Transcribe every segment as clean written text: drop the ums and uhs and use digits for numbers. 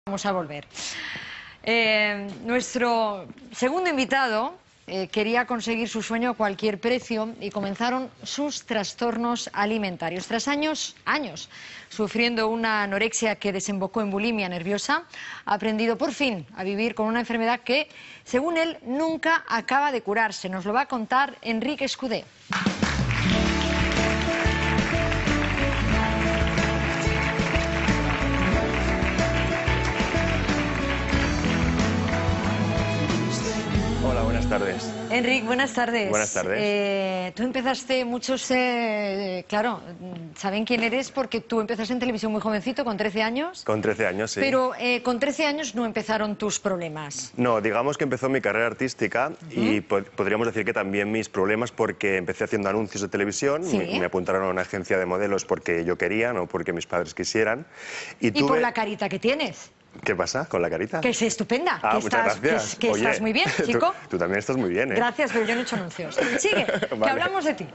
Vamos a volver. Nuestro segundo invitado quería conseguir su sueño a cualquier precio y comenzaron sus trastornos alimentarios. Tras años sufriendo una anorexia que desembocó en bulimia nerviosa, ha aprendido por fin a vivir con una enfermedad que, según él, nunca acaba de curarse. Nos lo va a contar Enric Escudé. Buenas tardes. Enric, buenas tardes. Buenas tardes. Tú empezaste, muchos, claro, saben quién eres porque tú empezaste en televisión muy jovencito, con 13 años. Con 13 años, sí. Pero con 13 años no empezaron tus problemas. No, digamos que empezó mi carrera artística y podríamos decir que también mis problemas porque empecé haciendo anuncios de televisión, ¿Sí? me apuntaron a una agencia de modelos porque yo quería, no porque mis padres quisieran. Y por la carita que tienes. ¿Qué pasa con la carita? Que es estupenda. Ah, que muchas estás, gracias. Que Oye, estás muy bien, chico. Tú también estás muy bien, ¿eh? Gracias, pero yo no he hecho anuncios. Sigue, Vale. que hablamos de ti.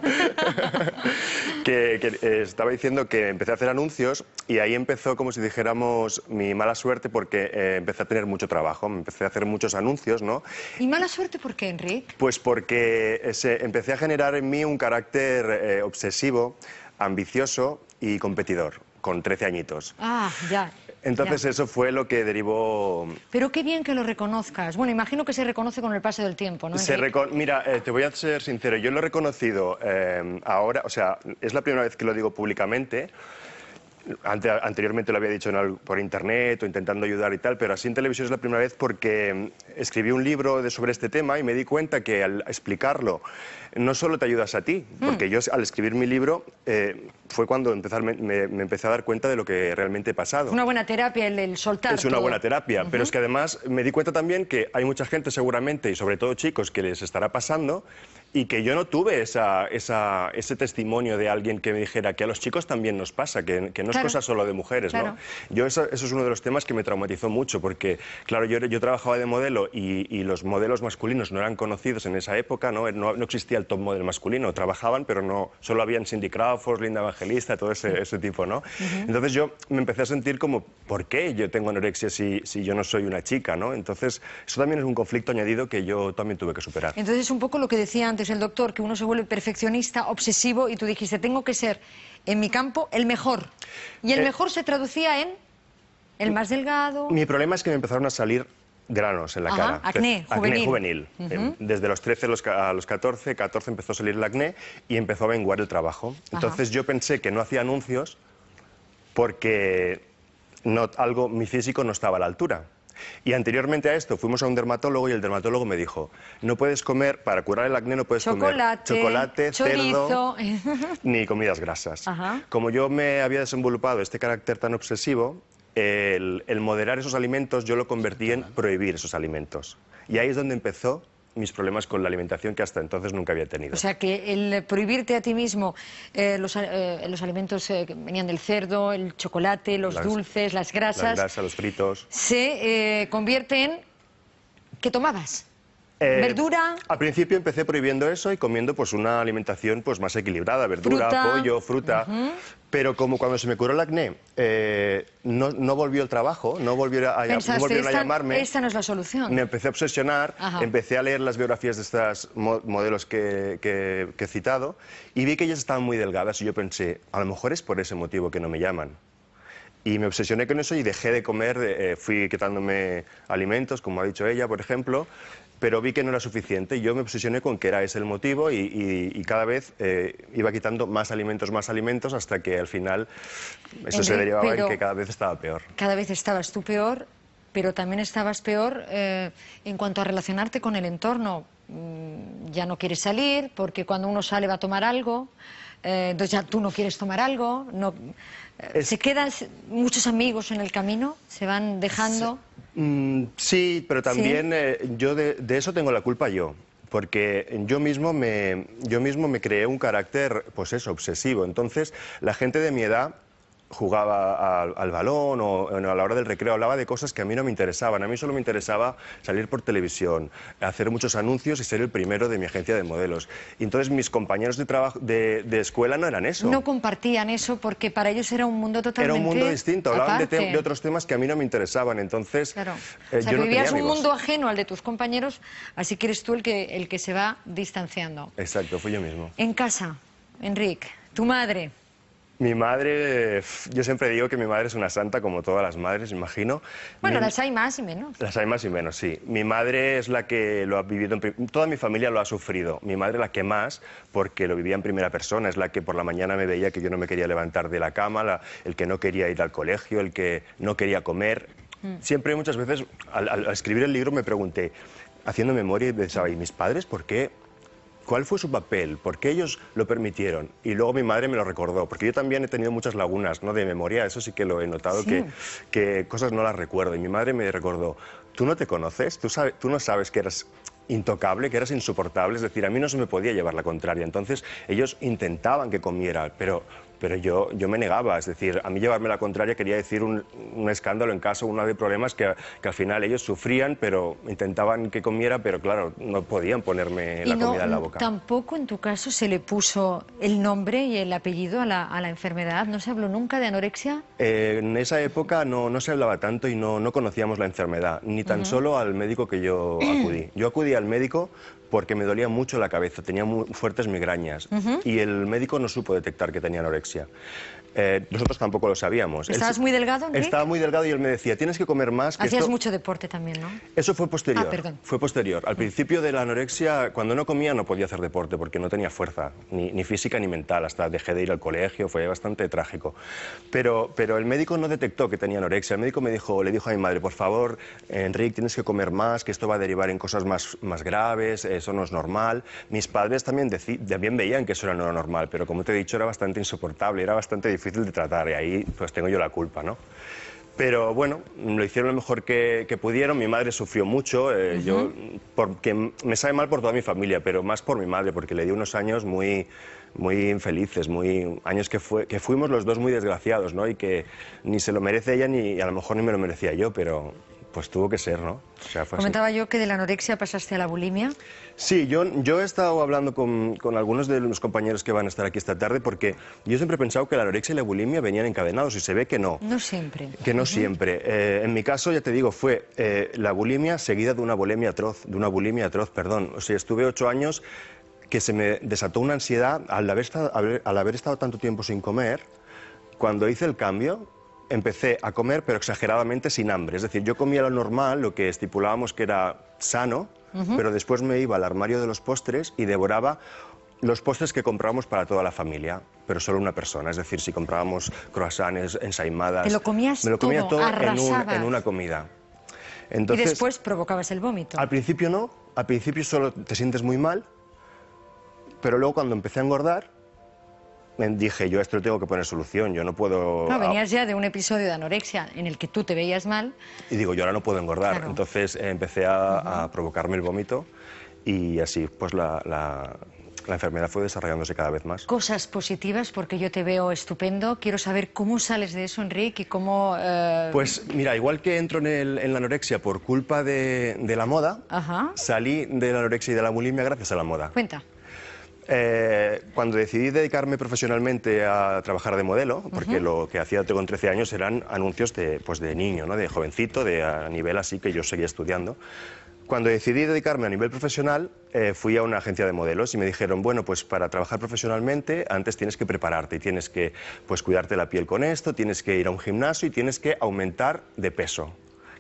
Estaba diciendo que empecé a hacer anuncios y ahí empezó, como si dijéramos, mi mala suerte porque empecé a tener mucho trabajo, empecé a hacer muchos anuncios, ¿no? ¿Y mala suerte por qué, Enric? Pues porque empecé a generar en mí un carácter obsesivo, ambicioso y competidor, con 13 añitos. Ah, ya. Entonces ya. eso fue lo que derivó... Pero qué bien que lo reconozcas. Bueno, imagino que se reconoce con el paso del tiempo, ¿no, Enric? Mira, te voy a ser sincero, yo lo he reconocido ahora, o sea, es la primera vez que lo digo públicamente. Anteriormente lo había dicho por internet o intentando ayudar y tal, pero así en televisión es la primera vez porque escribí un libro sobre este tema y me di cuenta que al explicarlo no solo te ayudas a ti, porque yo al escribir mi libro fue cuando me empecé a dar cuenta de lo que realmente he pasado. Es una buena terapia el soltar. Es una buena terapia, pero es que además me di cuenta también que hay mucha gente seguramente, y sobre todo chicos, que les estará pasando y que yo no tuve ese testimonio de alguien que me dijera que a los chicos también nos pasa, que no es cosa solo de mujeres, ¿no? Eso es uno de los temas que me traumatizó mucho, porque, claro, yo trabajaba de modelo y los modelos masculinos no eran conocidos en esa época, no existía el top model masculino, trabajaban, pero no, solo habían Cindy Crawford, Linda Evangelista, todo ese tipo, ¿no? Entonces yo me empecé a sentir como, ¿por qué yo tengo anorexia si yo no soy una chica, ¿no? Entonces, eso también es un conflicto añadido que yo también tuve que superar. Entonces, un poco lo que decía antes el doctor, que uno se vuelve perfeccionista, obsesivo, y tú dijiste, tengo que ser, en mi campo, el mejor. Y el mejor se traducía en el más delgado. Mi problema es que me empezaron a salir granos en la cara. Acné juvenil. Desde los 13 a los 14 empezó a salir el acné y empezó a menguar el trabajo. Entonces yo pensé que no hacía anuncios porque mi físico no estaba a la altura. Y anteriormente a esto fuimos a un dermatólogo y el dermatólogo me dijo, no puedes comer, para curar el acné no puedes comer chocolate, chorizo, cerdo, ni comidas grasas. Como yo me había desenvolupado este carácter tan obsesivo, el moderar esos alimentos yo lo convertí en prohibir esos alimentos. Y ahí es donde empezó mis problemas con la alimentación que hasta entonces nunca había tenido. O sea, que el prohibirte a ti mismo los alimentos que venían del cerdo, el chocolate, los dulces, las grasas... los fritos... se convierte en... ¿Qué tomabas? ¿Verdura? Al principio empecé prohibiendo eso y comiendo pues una alimentación pues más equilibrada, verdura, pollo, fruta... Pero como cuando se me curó el acné, no volvió el trabajo, no volvieron a llamarme... Esta no es la solución. Me empecé a obsesionar, empecé a leer las biografías de estas modelos que he citado y vi que ellas estaban muy delgadas y yo pensé, a lo mejor es por ese motivo que no me llaman. Y me obsesioné con eso y dejé de comer, fui quitándome alimentos, como ha dicho ella, por ejemplo, pero vi que no era suficiente. Yo me obsesioné con que era ese el motivo y cada vez iba quitando más alimentos hasta que al final eso se derivaba en que cada vez estaba peor. Cada vez estabas tú peor, pero también estabas peor en cuanto a relacionarte con el entorno. Ya no quieres salir porque cuando uno sale va a tomar algo, entonces ya tú no quieres tomar algo, ¿se quedan muchos amigos en el camino? ¿Se van dejando? Sí, pero también yo de eso tengo la culpa yo. Porque yo mismo me creé un carácter, pues eso, obsesivo. Entonces, la gente de mi edad jugaba al balón o a la hora del recreo hablaba de cosas que a mí no me interesaban. A mí solo me interesaba salir por televisión, hacer muchos anuncios y ser el primero de mi agencia de modelos. Y entonces mis compañeros de trabajo de escuela no eran eso. No compartían eso porque para ellos era un mundo totalmente Era un mundo distinto, hablaban aparte. de otros temas que a mí no me interesaban. Entonces, Claro. yo O sea, que no vivías tenía un amigos. mundo ajeno al de tus compañeros, así que eres tú el que se va distanciando. Exacto, fui yo mismo. En casa, Enric, tu madre. Mi madre, yo siempre digo que mi madre es una santa, como todas las madres, imagino. Bueno, Mi- las hay más y menos. Las hay más y menos, sí. Mi madre es la que lo ha vivido, toda mi familia lo ha sufrido. Mi madre la que más, porque lo vivía en primera persona, es la que por la mañana me veía que yo no me quería levantar de la cama, el que no quería ir al colegio, el que no quería comer. Siempre, muchas veces, al escribir el libro me pregunté, haciendo memoria, y pensaba, ¿y mis padres por qué? ¿Cuál fue su papel? ¿Por qué ellos lo permitieron? Y luego mi madre me lo recordó, porque yo también he tenido muchas lagunas, ¿no?, de memoria, eso sí que lo he notado, Sí. que cosas no las recuerdo. Y mi madre me recordó, ¿tú no te conoces? ¿Tú no sabes que eras intocable, que eras insoportable? Es decir, a mí no se me podía llevar la contraria. Entonces ellos intentaban que comiera, pero yo me negaba. Es decir, a mí llevarme la contraria quería decir un escándalo en casa, una de problemas que al final ellos sufrían, pero intentaban que comiera, pero claro, no podían ponerme la comida en la boca. Tampoco en tu caso se le puso el nombre y el apellido a la enfermedad. ¿No se habló nunca de anorexia? En esa época no se hablaba tanto y no conocíamos la enfermedad, ni tan solo al médico que yo acudí. Yo acudí al médico porque me dolía mucho la cabeza, tenía muy fuertes migrañas y el médico no supo detectar que tenía anorexia. Nosotros tampoco lo sabíamos. ¿Estabas muy delgado, Enric? Estaba muy delgado y él me decía, tienes que comer más. Que Hacías esto... mucho deporte también, ¿no? Eso fue posterior. Ah, perdón. Fue posterior. Al principio de la anorexia, cuando no comía no podía hacer deporte porque no tenía fuerza, ni física ni mental. Hasta dejé de ir al colegio, fue bastante trágico. Pero el médico no detectó que tenía anorexia. El médico le dijo a mi madre, por favor, Enric, tienes que comer más, que esto va a derivar en cosas más graves, eso no es normal. Mis padres también veían que eso no era normal, pero como te he dicho, era bastante insoportable, era bastante difícil de tratar y ahí pues tengo yo la culpa, ¿no? Pero bueno, lo hicieron lo mejor que pudieron. Mi madre sufrió mucho, porque me sabe mal por toda mi familia, pero más por mi madre, porque le di unos años muy infelices, años que fuimos los dos muy desgraciados, ¿no? Y que ni se lo merece ella, ni a lo mejor ni me lo merecía yo, pero pues tuvo que ser, ¿no? O sea, fue así. Comentaba yo que de la anorexia pasaste a la bulimia. Sí, yo he estado hablando con algunos de los compañeros que van a estar aquí esta tarde, porque yo siempre he pensado que la anorexia y la bulimia venían encadenados y se ve que no. No siempre. Que no siempre. En mi caso, ya te digo, fue la bulimia seguida de una bulimia atroz, perdón. O sea, estuve 8 años que se me desató una ansiedad al haber estado tanto tiempo sin comer. Cuando hice el cambio, empecé a comer, pero exageradamente sin hambre. Es decir, yo comía lo normal, lo que estipulábamos que era sano, pero después me iba al armario de los postres y devoraba los postres que comprábamos para toda la familia, pero solo una persona. Es decir, si comprábamos croissants, ensaimadas... ¿Te lo comías me lo comía todo arrasabas? en una comida. Y Entonces, después provocabas el vómito. al principio no, al principio solo te sientes muy mal, pero luego cuando empecé a engordar, dije, yo a esto le tengo que poner solución, yo no puedo... No, venías ya de un episodio de anorexia en el que tú te veías mal. Y digo, yo ahora no puedo engordar. Claro. Entonces empecé a provocarme el vómito y así pues la enfermedad fue desarrollándose cada vez más. Cosas positivas, porque yo te veo estupendo. Quiero saber cómo sales de eso, Enric, y cómo... Pues mira, igual que entro en la anorexia por culpa de la moda, Ajá. salí de la anorexia y de la bulimia gracias a la moda. Cuenta. Cuando decidí dedicarme profesionalmente a trabajar de modelo, porque lo que hacía con 13 años eran anuncios de niño, ¿no? De jovencito, a nivel así que yo seguía estudiando. Cuando decidí dedicarme a nivel profesional, fui a una agencia de modelos y me dijeron, bueno, pues para trabajar profesionalmente antes tienes que prepararte y tienes que pues, cuidarte la piel con esto, tienes que ir a un gimnasio y tienes que aumentar de peso.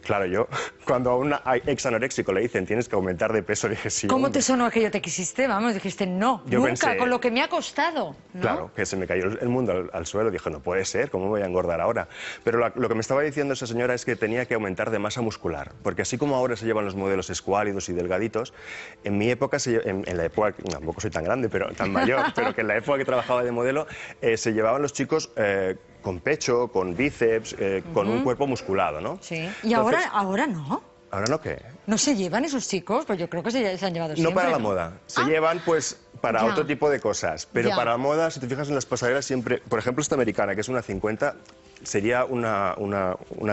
Claro, yo, cuando a un ex-anoréxico le dicen tienes que aumentar de peso, dije sí. ¿Cómo hombre. te sonó aquello? ¿Te quisiste? Vamos, dijiste no, Yo nunca, pensé- con lo que me ha costado, ¿no? Claro, que se me cayó el mundo al suelo. Dije, no puede ser, ¿cómo voy a engordar ahora? Pero lo que me estaba diciendo esa señora es que tenía que aumentar de masa muscular. Porque así como ahora se llevan los modelos escuálidos y delgaditos, en mi época, en la época, tampoco soy tan grande, pero tan mayor, pero que en la época que trabajaba de modelo, se llevaban los chicos con pecho, con bíceps, con un cuerpo musculado, ¿no? Sí. ¿Y Entonces, ahora no? ¿ahora no qué? ¿No se llevan esos chicos? Pues yo creo que se han llevado No siempre. para la moda. Se llevan, pues, para Ya. otro tipo de cosas. Pero Ya. para la moda, si te fijas en las pasarelas, siempre, por ejemplo, esta americana, que es una 50, sería una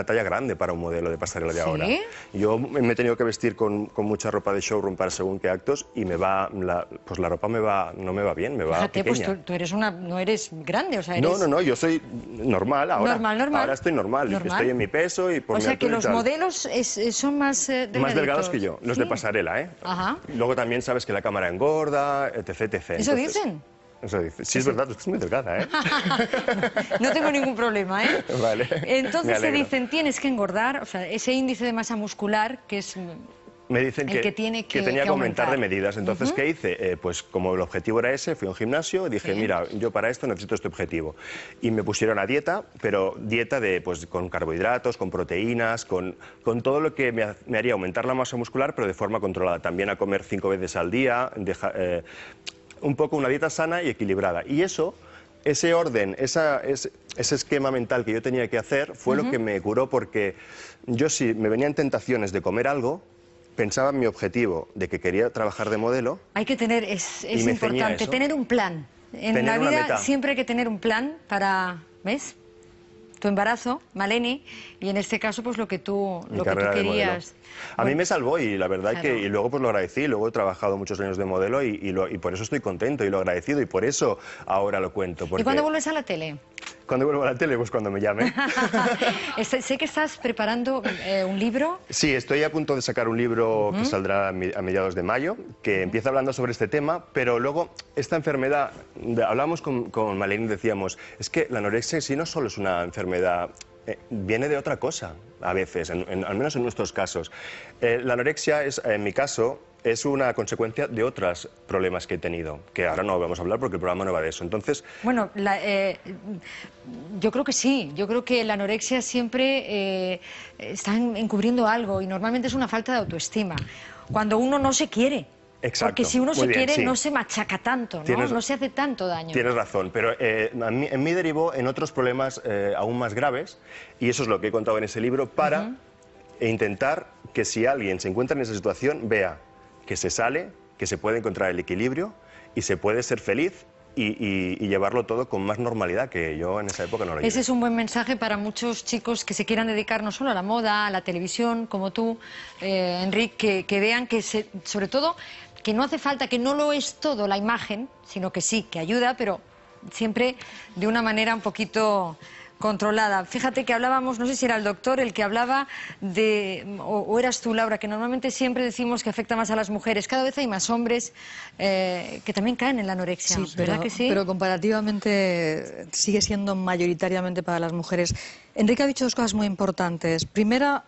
talla grande para un modelo de pasarela de ¿Sí? ahora. Yo me he tenido que vestir con mucha ropa de showroom para según qué actos y pues la ropa no me va bien, me va Fíjate, pequeña. pues tú eres no eres grande, o sea, eres... No, yo soy normal ahora. Normal. Ahora estoy normal. Estoy en mi peso y por O mi sea, que altura y los tal. modelos son más delgaditos. Más delgados que yo, los de Sí. pasarela, ¿eh? Ajá. Luego también sabes que la cámara engorda, etc. ¿Eso dicen? Eso dice. Sí, es verdad, tú estás muy delgada, ¿eh? No tengo ningún problema, ¿eh? Vale. Me Entonces te alegro. dicen, tienes que engordar, o sea, ese índice de masa muscular que es... Me dicen el que tiene que tenía que aumentar de aumentar. medidas. Entonces, ¿qué hice? Pues como el objetivo era ese, fui a un gimnasio y dije, Sí. mira, yo para esto necesito este objetivo. Y me pusieron a dieta, pero dieta pues, con carbohidratos, con proteínas, con todo lo que me haría aumentar la masa muscular, pero de forma controlada. También a comer 5 veces al día, un poco una dieta sana y equilibrada. Y eso, ese orden, ese esquema mental que yo tenía que hacer fue lo que me curó, porque yo si me venían tentaciones de comer algo, pensaba en mi objetivo de que quería trabajar de modelo. Hay que tener, es Y me ceñía a importante, eso. tener un plan. En Tener la una vida meta. siempre hay que tener un plan para, ¿ves? Tu embarazo, Maleni, y en este caso, pues lo que tú Mi carrera de modelo. querías. A mí Bueno, me salvó y la verdad claro. y luego pues lo agradecí, luego he trabajado muchos años de modelo y por eso estoy contento y lo agradecido y por eso ahora lo cuento. ¿Y Porque cuándo vuelves a la tele? ¿Cuándo vuelvo a la tele? Pues cuando me llame. Sé que estás preparando un libro. Sí, estoy a punto de sacar un libro que saldrá a mediados de mayo, que empieza hablando sobre este tema, pero luego esta enfermedad, hablábamos con Maleni y decíamos, es que la anorexia en sí no solo es una enfermedad, viene de otra cosa, a veces, al menos en nuestros casos. La anorexia, en mi caso, es una consecuencia de otros problemas que he tenido, que ahora no vamos a hablar porque el programa no va de eso. Entonces, Bueno, yo creo que sí, yo creo que la anorexia siempre está encubriendo algo y normalmente es una falta de autoestima. Cuando uno no se quiere. Exacto, Porque si uno muy se bien, quiere sí. no se machaca tanto, ¿no? Tienes- No se hace tanto daño. Tienes razón, pero en mí derivó en otros problemas aún más graves y eso es lo que he contado en ese libro para intentar que si alguien se encuentra en esa situación vea que se sale, que se puede encontrar el equilibrio y se puede ser feliz y llevarlo todo con más normalidad, que yo en esa época no lo llevé. Ese es un buen mensaje para muchos chicos que se quieran dedicar no solo a la moda, a la televisión, como tú, Enrique, que vean que, sobre todo, que no hace falta, que no lo es todo la imagen, sino que sí, que ayuda, pero siempre de una manera un poquito controlada. Fíjate que hablábamos, no sé si era el doctor el que hablaba o eras tú, Laura, que normalmente siempre decimos que afecta más a las mujeres. Cada vez hay más hombres que también caen en la anorexia, Sí, ¿verdad pero, que sí? pero comparativamente sigue siendo mayoritariamente para las mujeres. Enrique ha dicho dos cosas muy importantes. Primera,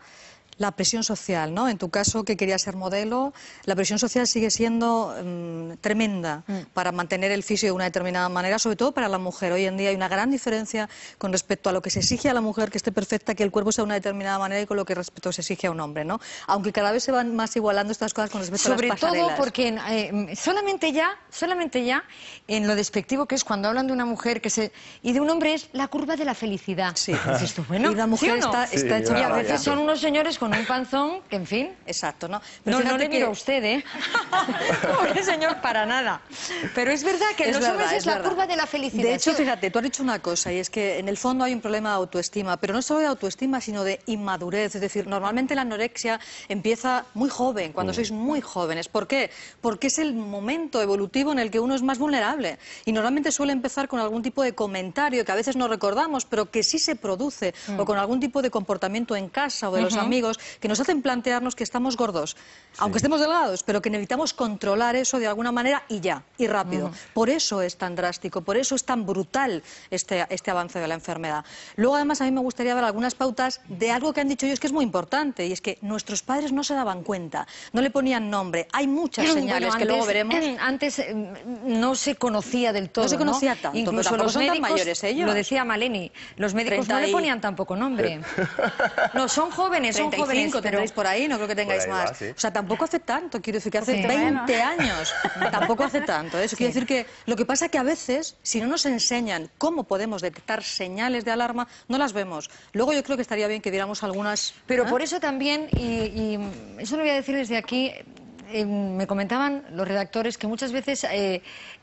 la presión social, ¿no? En tu caso, que querías ser modelo, la presión social sigue siendo tremenda para mantener el físico de una determinada manera, sobre todo para la mujer. Hoy en día hay una gran diferencia con respecto a lo que se exige a la mujer, que esté perfecta, que el cuerpo sea de una determinada manera, y con lo que respecto se exige a un hombre, ¿no? Aunque cada vez se van más igualando estas cosas con respecto Sobre a las pasarelas. todo porque solamente ya en lo despectivo que es cuando hablan de una mujer y de un hombre es la curva de la felicidad. Sí. Dices tú, bueno, Y una mujer ¿sí o no? está Sí, hecha Y a para veces allá. son unos señores con un panzón que, en fin... Exacto, ¿no? No, no fíjate le miro a usted, ¿eh? Pobre señor, para nada. Pero es verdad que en Es los hombres verdad, es la verdad. curva de la felicidad. De hecho, Sí. fíjate, tú has dicho una cosa, y es que en el fondo hay un problema de autoestima, pero no solo de autoestima, sino de inmadurez. Es decir, normalmente la anorexia empieza muy joven, cuando sois muy jóvenes. ¿Por qué? Porque es el momento evolutivo en el que uno es más vulnerable. Y normalmente suele empezar con algún tipo de comentario que a veces no recordamos, pero que sí se produce, o con algún tipo de comportamiento en casa o de los amigos, que nos hacen plantearnos que estamos gordos, aunque estemos delgados, pero que necesitamos controlar eso de alguna manera y ya, y rápido. Por eso es tan drástico, por eso es tan brutal este avance de la enfermedad. Luego, además, a mí me gustaría ver algunas pautas de algo que han dicho ellos que es muy importante, y es que nuestros padres no se daban cuenta, no le ponían nombre. Hay muchas señales Bueno, que luego veremos. Antes no se conocía del todo, No se conocía tanto, pero Incluso tampoco los son tan médicos, mayores ellos. lo decía Maleni, los médicos 30 no le y- ponían tampoco nombre. No, son jóvenes, 35 pero... tendréis por ahí, no creo que tengáis Por ahí va, más. sí. O sea, tampoco hace tanto, quiero decir que hace Sí. 20 años. Tampoco hace tanto. Eso quiere decir que lo que pasa que a veces, si no nos enseñan cómo podemos detectar señales de alarma, no las vemos. Luego yo creo que estaría bien que diéramos algunas... Pero ¿eh? por eso también, y eso lo voy a decir desde aquí, me comentaban los redactores que muchas veces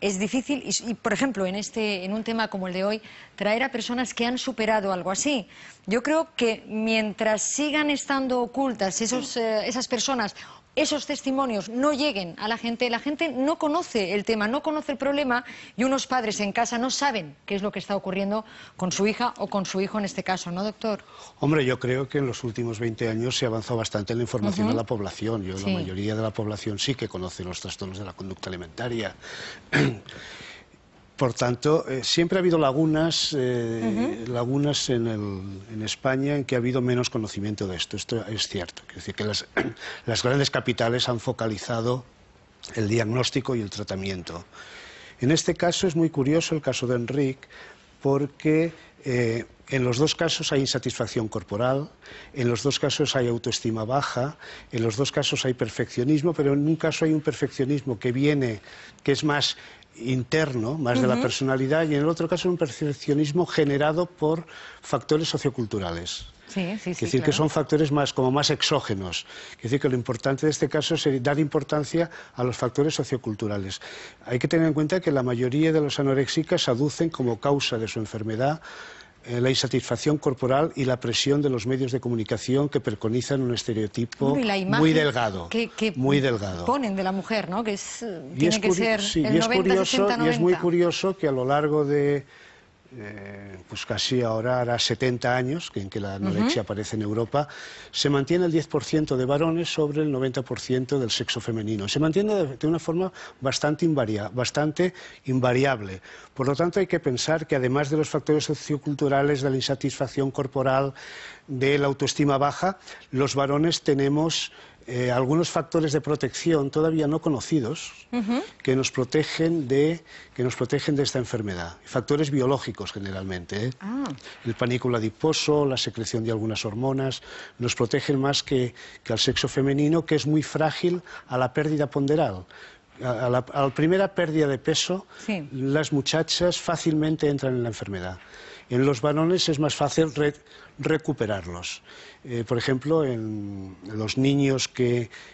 es difícil, y, por ejemplo, en un tema como el de hoy, traer a personas que han superado algo así. Yo creo que mientras sigan estando ocultas esas personas, esos testimonios no lleguen a la gente no conoce el tema, no conoce el problema, y unos padres en casa no saben qué es lo que está ocurriendo con su hija o con su hijo en este caso, ¿no, doctor? Hombre, yo creo que en los últimos 20 años se ha avanzado bastante en la información a la población. La mayoría de la población sí que conoce los trastornos de la conducta alimentaria. Por tanto, siempre ha habido lagunas en España en que ha habido menos conocimiento de esto. Esto es cierto. Es decir, que las grandes capitales han focalizado el diagnóstico y el tratamiento. En este caso es muy curioso el caso de Enric, porque en los dos casos hay insatisfacción corporal, en los dos casos hay autoestima baja, en los dos casos hay perfeccionismo, pero en un caso hay un perfeccionismo que es más interno, más de la personalidad, y en el otro caso un perfeccionismo generado por factores socioculturales. Es decir, que son factores como más exógenos. Es decir, que lo importante de este caso es dar importancia a los factores socioculturales. Hay que tener en cuenta que la mayoría de las anoréxicas aducen como causa de su enfermedad la insatisfacción corporal y la presión de los medios de comunicación que preconizan un estereotipo muy delgado. Muy delgado. Ponen de la mujer, ¿no? Que tiene que ser el 90, 60, 90. Y es muy curioso que a lo largo de pues casi ahora hará 70 años en que la anorexia aparece en Europa, se mantiene el 10% de varones sobre el 90% del sexo femenino. Se mantiene de una forma bastante invariable. Por lo tanto, hay que pensar que además de los factores socioculturales, de la insatisfacción corporal, de la autoestima baja, los varones tenemos algunos factores de protección todavía no conocidos que nos protegen de esta enfermedad. Factores biológicos generalmente. El panículo adiposo, la secreción de algunas hormonas, nos protegen más que al sexo femenino, que es muy frágil a la pérdida ponderal. A la primera pérdida de peso, las muchachas fácilmente entran en la enfermedad. En los varones es más fácil recuperarlos. Por ejemplo, en los niños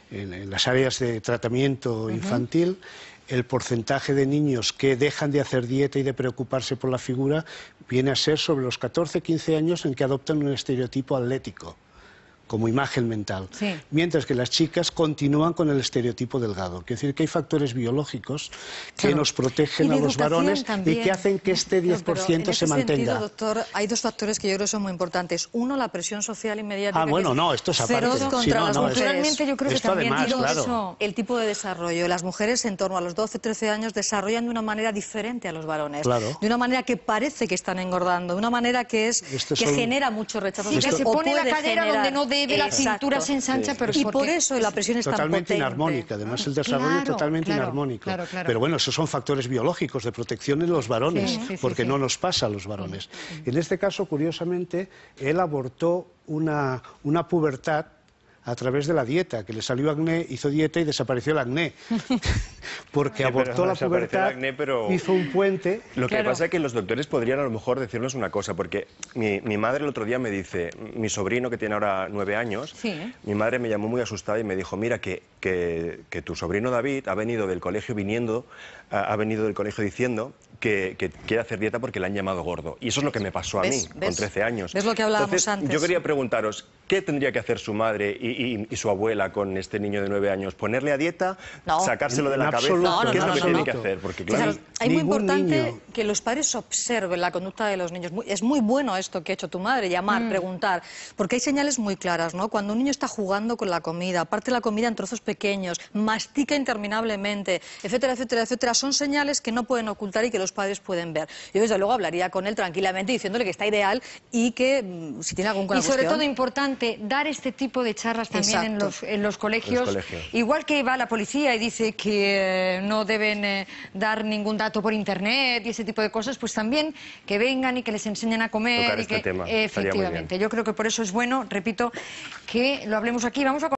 en las áreas de tratamiento infantil, el porcentaje de niños que dejan de hacer dieta y de preocuparse por la figura viene a ser sobre los 14-15 años en que adoptan un estereotipo atlético como imagen mental, mientras que las chicas continúan con el estereotipo delgado. Quiere decir que hay factores biológicos que nos protegen a los varones y que hacen que este 10% se mantenga. Sentido, doctor, hay dos factores que yo creo que son muy importantes. Uno, la presión social inmediata. Esto es aparte. Culturalmente yo creo que también el tipo de desarrollo. Las mujeres en torno a los 12-13 años desarrollan de una manera diferente a los varones. De una manera que parece que están engordando, de una manera que genera mucho rechazo. Que se pone la cadera donde no debe, la cintura se ensancha, pero y por eso la presión es tan potente. Totalmente inarmónica, además el desarrollo es totalmente inarmónico. Pero bueno, esos son factores biológicos de protección en los varones, porque no nos pasa a los varones. En este caso, curiosamente, él abortó una pubertad a través de la dieta, que le salió acné, hizo dieta y desapareció el acné. Porque abortó la pubertad, hizo un puente. Lo que pasa es que los doctores podrían a lo mejor decirnos una cosa, porque mi madre el otro día me dice, mi sobrino que tiene ahora 9 años, mi madre me llamó muy asustada y me dijo, mira que tu sobrino David ha venido del colegio diciendo que quiere hacer dieta porque le han llamado gordo. Y eso es lo que me pasó a mí, con 13 años. ¿Ves lo que hablábamos antes? Yo quería preguntaros, ¿qué tendría que hacer su madre y su abuela con este niño de 9 años? ¿Ponerle a dieta? ¿Sacárselo de la cabeza? ¿Qué es lo que tiene que hacer? Porque, claro, es muy importante que los padres observen la conducta de los niños. Es muy bueno esto que ha hecho tu madre, llamar, preguntar, porque hay señales muy claras, ¿no? Cuando un niño está jugando con la comida, parte la comida en trozos pequeños, mastica interminablemente, etcétera, etcétera, etcétera, son señales que no pueden ocultar y que los padres pueden ver. Yo desde luego hablaría con él tranquilamente diciéndole que está ideal y que si tiene alguna cuestión... Y sobre todo importante, dar este tipo de charlas también en los colegios. Igual que va la policía y dice que no deben dar ningún dato por internet y ese tipo de cosas, pues también que vengan y que les enseñen a comer. Tocar este tema. Efectivamente, yo creo que por eso es bueno, repito, que lo hablemos aquí. Vamos a